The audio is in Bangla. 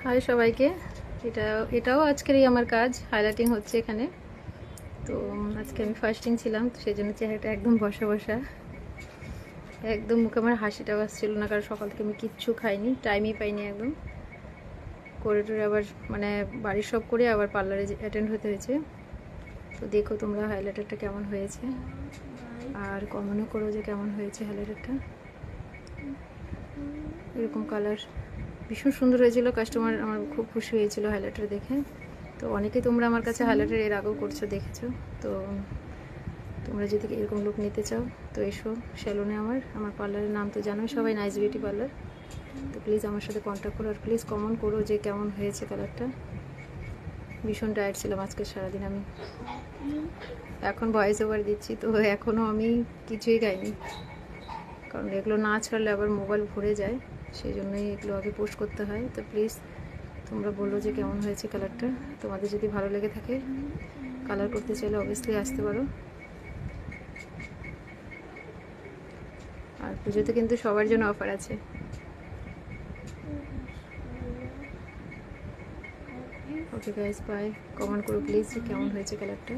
হাই সবাইকে। এটাও আজকেরই আমার কাজ, হাইলাইটিং হচ্ছে এখানে। তো আজকে আমি ফার্স্টিং ছিলাম, তো সেই জন্য চেহারাটা একদম বসা বসা, একদম মুখে আমার হাসিটাও আসছিল না, কারণ সকাল থেকে আমি কিচ্ছু খাইনি, টাইমই পাইনি একদম। করে টোরে আবার মানে বাড়ির সব করে আবার পার্লারে অ্যাটেন্ড হতে হয়েছে। তো দেখো তোমরা হাইলাইটারটা কেমন হয়েছে, আর কমেন্টও করো যে কেমন হয়েছে হাইলাইটারটা। এরকম কালার ভীষণ সুন্দর হয়েছিল, কাস্টমার আমার খুব খুশি হয়েছিল হাইলাইটার দেখে। তো অনেকে তোমরা আমার কাছে হাইলাইটার এর আগেও করছো, দেখেছো। তো তোমরা যদি এরকম লুক নিতে চাও তো এসো স্যালনে। আমার পার্লারের নাম তো জানোই সবাই, নাইস বিউটি পার্লার। তো প্লিজ আমার সাথে কন্ট্যাক্ট করো, আর প্লিজ কমেন্ট করো যে কেমন হয়েছে কালারটা। ভীষণ টায়ার্ড ছিলাম আজকে সারাদিন আমি। এখন ভয়েস ওভার দিচ্ছি, তো এখনও আমি কিছুই খাইনি, কারণ এগুলো না ছাড়লে আবার মোবাইল ভরে যায়, সেই জন্যই এগুলো আগে পোস্ট করতে হয়। তো প্লিজ তোমরা বলো যে কেমন হয়েছে কালারটা। তোমাদের যদি ভালো লেগে থাকে, কালার করতে চাইলে অবভিয়াসলি আসতে পারো। আর পুজোতে কিন্তু সবার জন্য অফার আছে। Okay guys, bye. কমেন্ট করো প্লিজ কেমন হয়েছে কালারটা।